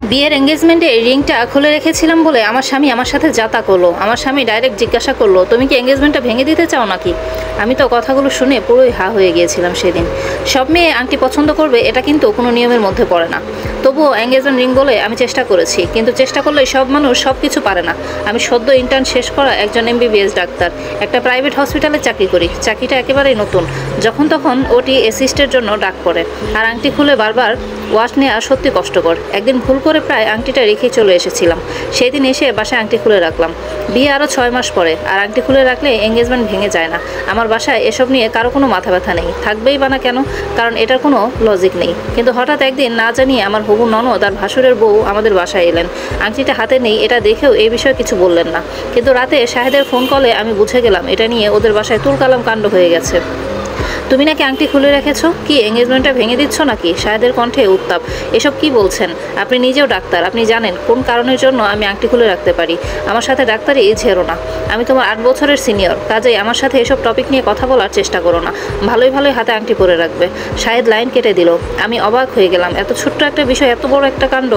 বিয়ের এঙ্গেজমেন্টে রিংটা খুলে রেখেছিলাম বলে আমার স্বামী আমার সাথে যাতা করলো। আমার স্বামী ডাইরেক্ট জিজ্ঞাসা করলো, তুমি কি এঙ্গেজমেন্টটা ভেঙে দিতে চাও নাকি? আমি তো কথাগুলো শুনে পুরোই হা হয়ে গিয়েছিলাম সেদিন। সব মেয়ে আংটি পছন্দ করবে এটা কিন্তু কোনো নিয়মের মধ্যে পড়ে না। তবুও এঙ্গেজমেন্ট রিং বলে আমি চেষ্টা করেছি, কিন্তু চেষ্টা করলে সব মানুষ সব কিছু পারে না। আমি সদ্য ইন্টার্ন শেষ করা একজন MBBS ডাক্তার, একটা প্রাইভেট হসপিটালে চাকরি করি। চাকরিটা একেবারেই নতুন, যখন তখন ওটি অ্যাসিস্টের জন্য ডাক পড়ে। আর আংটি খুলে বারবার ওয়াশ নেওয়া সত্যি কষ্টকর। একদিন ভুল করে প্রায় আংটিটা রেখেই চলে এসেছিলাম। সেই দিন এসে বাসায় আংটি খুলে রাখলাম। বিয়ে আরও 6 মাস পরে, আর আংটি খুলে রাখলে এঙ্গেজমেন্ট ভেঙে যায় না। আমার বাসায় এসব নিয়ে কারো কোনো মাথা ব্যথা নেই, থাকবেই বা না কেন, কারণ এটার কোনো লজিক নেই। কিন্তু হঠাৎ একদিন না জানিয়ে আমার হবু ননদ আর ভাসুরের বউ আমাদের বাসায় এলেন। আংটিটা হাতে নেই এটা দেখেও এই বিষয়ে কিছু বললেন না, কিন্তু রাতে শাহেদের ফোন কলে আমি বুঝে গেলাম এটা নিয়ে ওদের বাসায় তুলকালাম কাণ্ড হয়ে গেছে। তুমি নাকি আংটি খুলে রেখেছো, কি এঙ্গেজমেন্টটা ভেঙে দিচ্ছ নাকি? শাহেদের কণ্ঠে উত্তাপ। এসব কি বলছেন? আপনি নিজেও ডাক্তার, আপনি জানেন কোন কারণের জন্য আমি আংটি খুলে রাখতে পারি। আমার সাথে ডাক্তারি ঝেড়ো না। আমি তোমার 8 বছরের সিনিয়র, কাজেই আমার সাথে এসব টপিক নিয়ে কথা বলার চেষ্টা করো না। ভালোই ভালোই হাতে আংটি পরে রাখবে। শাহেদ লাইন কেটে দিল। আমি অবাক হয়ে গেলাম, এত ছোট্ট একটা বিষয় এত বড় একটা কাণ্ড।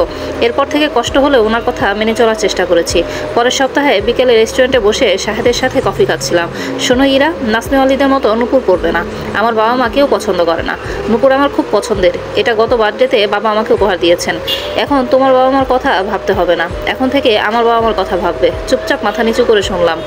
এরপর থেকে কষ্ট হলেও ওনার কথা মেনে চলার চেষ্টা করেছি। পরের সপ্তাহে বিকেলে রেস্টুরেন্টে বসে শাহেদের সাথে কফি খাচ্ছিলাম। শোনো ইরা, নাসনেওয়ালিদের মতো নুপুর পড়বে না। আমার বাবা মা কেউ পছন্দ করে না। নুপুর আমার খুব পছন্দের, এটা গত বার্থডেতে বাবা আমাকে উপহার দিয়েছেন। এখন তোমার বাবা মার কথা ভাবতে হবে না, এখন থেকে আমার বাবা মার কথা ভাববে। চুপচাপ মাথা নিচু করে শুনলাম।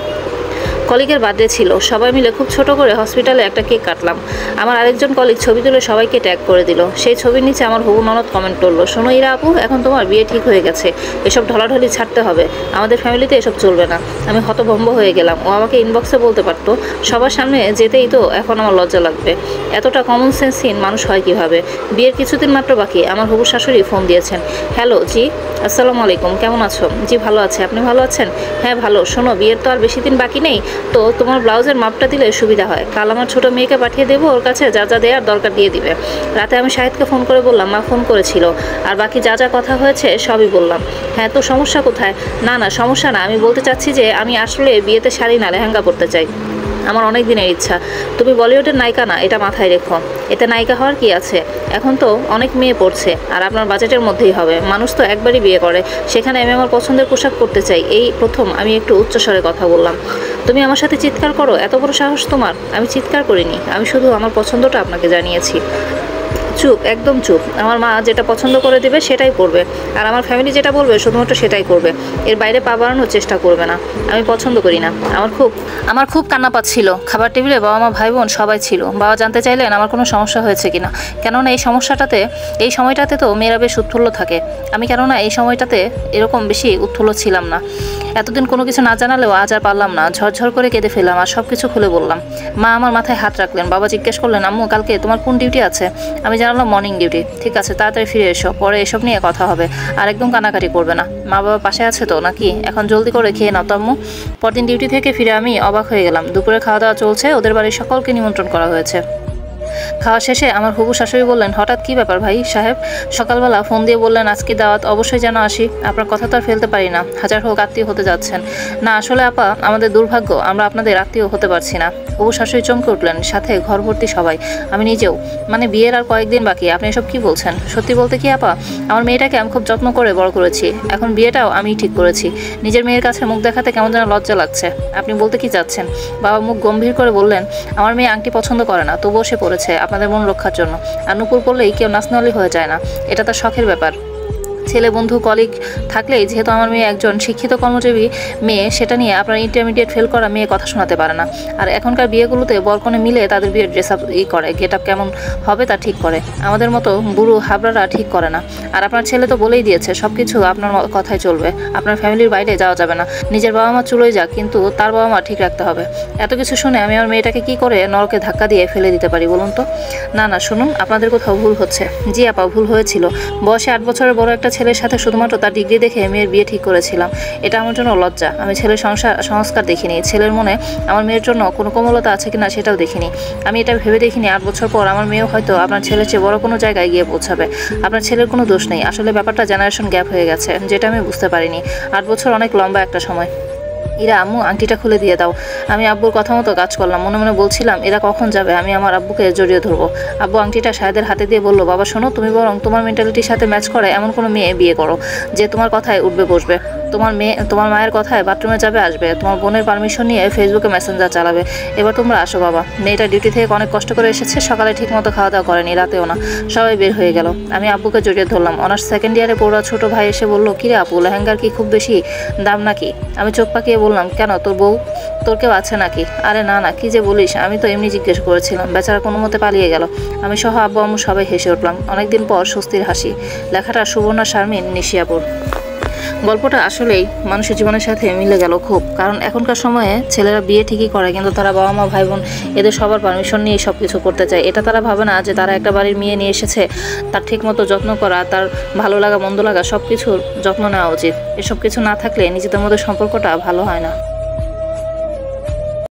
কলিগের বার্থডে ছিল, সবাই মিলে খুব ছোট করে হসপিটালে একটা কেক কাটলাম। আমার আরেকজন কলিগ ছবি তুলে সবাইকে ট্যাগ করে দিল। সেই ছবির নিচে আমার হবু ননদ কমেন্ট করলো, শোনো ইরা আপু, এখন তোমার বিয়ে ঠিক হয়ে গেছে, এসব ঢলাঢলি ছাড়তে হবে, আমাদের ফ্যামিলিতে এসব চলবে না। আমি হতভম্ব হয়ে গেলাম। ও আমাকে ইনবক্সে বলতে পারতো। সবার সামনে যেতেই তো এখন আমার লজ্জা লাগবে। এতটা কমন সেন্সহীন মানুষ হয় কিভাবে? বিয়ের কিছুদিন মাত্র বাকি, আমার হবু শাশুড়ি ফোন দিয়েছেন। হ্যালো, জি আসসালামু আলাইকুম, কেমন আছো? জি ভালো আছে, আপনি ভালো আছেন? হ্যাঁ ভালো। শোনো, বিয়ের তো আর বেশি দিন বাকি নেই, তো তোমার ব্লাউজের মাপটা দিলে সুবিধা হয়। কাল আমার ছোট মেয়েকে পাঠিয়ে দেবো, ওর কাছে যা যা দেওয়ার দরকার দিয়ে দিবে। রাতে আমি শাহেদকে ফোন করে বললাম মা ফোন করেছিল, আর বাকি যা যা কথা হয়েছে সবই বললাম। হ্যাঁ, তো সমস্যা কোথায়? না না সমস্যা না, আমি বলতে চাচ্ছি যে আমি আসলে বিয়েতে শাড়ি না লেহেঙ্গা পরতে চাই, আমার অনেক দিনের ইচ্ছা। তুমি বলিউডের নায়িকা না, এটা মাথায় রেখো। এতে নায়িকা হওয়ার কি আছে? এখন তো অনেক মেয়ে পড়ছে, আর আপনার বাজেটের মধ্যেই হবে। মানুষ তো একবারই বিয়ে করে, সেখানে আমি আমার পছন্দের পোশাক পরতে চাই। এই প্রথম আমি একটু উচ্চস্বরে কথা বললাম। তুমি আমার সাথে চিৎকার করো, এত বড় সাহস তোমার? আমি চিৎকার করিনি, আমি শুধু আমার পছন্দটা আপনাকে জানিয়েছি। চুপ, একদম চুপ। আমার মা যেটা পছন্দ করে দেবে সেটাই করবে, আর আমার ফ্যামিলি যেটা বলবে শুধুমাত্র সেটাই করবে। এর বাইরে পা বাড়ানোর চেষ্টা করবে না। আমি পছন্দ করি না। আমার খুব কান্না পাচ্ছিল। খাবার টেবিলে বাবা মা ভাই বোন সবাই ছিল। বাবা জানতে চাইলেন আমার কোনো সমস্যা হয়েছে কিনা, কেননা এই সময়টাতে তো মেয়েরা বেশ উৎফুল্ল থাকে। আমি কেননা এই সময়টাতে এরকম বেশি উৎফুল্ল ছিলাম না। এতদিন কোনো কিছু না জানালেও আজ আর পারলাম না, ঝরঝর করে কেঁদে ফেললাম আর সব কিছু খুলে বললাম। মা আমার মাথায় হাত রাখলেন। বাবা জিজ্ঞেস করলেন, আম্মু কালকে তোমার কোন ডিউটি আছে? আমি জানালাম মর্নিং ডিউটি। ঠিক আছে, তাড়াতাড়ি ফিরে এসো, পরে এসব নিয়ে কথা হবে, আর একদম কানাকাটি করবে না। মা বাবা পাশে আছে তো নাকি? এখন জলদি করে খেয়ে নাও তো আম্মু। পরদিন ডিউটি থেকে ফিরে আমি অবাক হয়ে গেলাম। দুপুরে খাওয়া দাওয়া চলছে, ওদের বাড়ির সকলকে নিমন্ত্রণ করা হয়েছে। খাওয়া শেষে আমার হবু শাশুড়ি বললেন, হঠাৎ কি ব্যাপার ভাই সাহেব? সকালবেলা ফোন দিয়ে বললেন আজকে দাওয়াত, অবশ্যই যেন আসি। আপনার কথা তো আর ফেলতে পারি না, হাজার হোক আত্মীয় হতে যাচ্ছেন। না আসলে আপা, আমাদের দুর্ভাগ্য, আমরা আপনাদের আত্মীয় হতে পারছি না। হবু শাশুড়ি চমকে উঠলেন, সাথে ঘর ভর্তি সবাই, আমি নিজেও। মানে বিয়ের আর কয়েকদিন বাকি, আপনি এসব কি বলছেন? সত্যি বলতে কি আপা, আমার মেয়েটাকে আমি খুব যত্ন করে বড় করেছি, এখন বিয়েটাও আমিই ঠিক করেছি। নিজের মেয়ের কাছে মুখ দেখাতে কেমন যেন লজ্জা লাগছে। আপনি বলতে কি চাচ্ছেন? বাবা মুখ গম্ভীর করে বললেন, আমার মেয়ে আংটি পছন্দ করে না, তবুও সে পড়েছে আপনাদের মন রক্ষার জন্য। আর নুপুর পড়লেই কেউ নাচনালি হয়ে যায় না, এটা তার শখের ব্যাপার। ছেলে বন্ধু কলিগ থাকলেই, যেহেতু আমার মেয়ে একজন শিক্ষিত কর্মজীবী মেয়ে, সেটা নিয়ে আপনার ইন্টারমিডিয়েট ফেল করা মেয়ে কথা শোনাতে পারে না। আর এখনকার বিয়েগুলোতে বরকনে মিলে তাদের বিয়ের ড্রেস আপ করে, গেট আপ কেমন হবে তা ঠিক করে, আমাদের মতো বুড়ো হাবড়ারা ঠিক করে না। আর আপনার ছেলে তো বলেই দিয়েছে সব কিছু আপনার কথাই চলবে, আপনার ফ্যামিলির বাইরে যাওয়া যাবে না। নিজের বাবা মা চলেই যাক, কিন্তু তার বাবা মা ঠিক রাখতে হবে। এত কিছু শুনে আমি আমার মেয়েটাকে কি করে নরকে ধাক্কা দিয়ে ফেলে দিতে পারি বলুন তো? না না শুনুন, আপনাদের কোথাও ভুল হচ্ছে। জি আপা, ভুল হয়েছিল। বয়সে 8 বছরের বড় একটা ছেলের সাথে শুধুমাত্র তার ডিগ্রি দেখে মেয়ের বিয়ে ঠিক করেছিলাম, এটা আমার জন্য লজ্জা। আমি ছেলের সংস্কার দেখিনি, ছেলের মনে আমার মেয়ের জন্য কোনো কোমলতা আছে কিনা সেটাও দেখিনি। আমি এটা ভেবে দেখিনি 8 বছর পর আমার মেয়েও হয়তো আপনার ছেলের চেয়ে বড় কোনো জায়গায় গিয়ে পৌঁছাবে। আপনার ছেলের কোনো দোষ নেই, আসলে ব্যাপারটা জেনারেশন গ্যাপ হয়ে গেছে, যেটা আমি বুঝতে পারিনি। 8 বছর অনেক লম্বা একটা সময়। ইরা আম্মু আংটিটা খুলে দিয়ে দাও। আমি আব্বুর কথা মতো কাজ করলাম। মনে মনে বলছিলাম এরা কখন যাবে, আমি আমার আব্বুকে জড়িয়ে ধরবো। আব্বু আংটিটা শাহেদের হাতে দিয়ে বলল, বাবা শোনো, তুমি বরং তোমার মেন্টালিটির সাথে ম্যাচ করে এমন কোনো মেয়ে বিয়ে করো যে তোমার কথায় উঠবে বসবে। তোমার মায়ের কথায় বাথরুমে যাবে আসবে, তোমার বোনের পারমিশন নিয়ে ফেসবুকে মেসেঞ্জার চালাবে। এবার তোমরা আসো বাবা। মেয়েটা ডিউটি থেকে অনেক কষ্ট করে এসেছে, সকালে ঠিক মতো খাওয়া দাওয়া করেনি, রাতেও না। সবাই বের হয়ে গেল। আমি আব্বুকে জড়িয়ে ধরলাম। অনার্স সেকেন্ড ইয়ারে পড়া ছোট ভাই এসে বলল, কিরে আপু, লেহেঙ্গার কি খুব বেশি দাম নাকি? আমি চোখ পাকিয়ে বললাম, কেন, তোর কেউ আছে নাকি? আরে না না, কি যে বলিস, আমি তো এমনি জিজ্ঞেস করেছিলাম। বেচারা কোনো মতে পালিয়ে গেল। আমি সহ আব্বু আম্মু সবাই হেসে উঠলাম। অনেকদিন পর স্বস্তির হাসি। লেখাটা সুবর্ণা শারমিন, নিশিয়াপুর। গল্পটা আসলেই মানুষের জীবনের সাথে মিলে গেল খুব। কারণ এখনকার সময়ে ছেলেরা বিয়ে ঠিকই করে, কিন্তু তারা বাবা মা ভাই বোন এদের সবার পারমিশন নিয়ে সব কিছু করতে চায়। এটা তারা ভাবে না যে তারা একটা বাড়ির মেয়ে নিয়ে এসেছে, তার ঠিক মতো যত্ন করা, তার ভালো লাগা মন্দ লাগা সব কিছুর যত্ন নেওয়া উচিত। এসব কিছু না থাকলে নিজেদের মধ্যে সম্পর্কটা ভালো হয় না।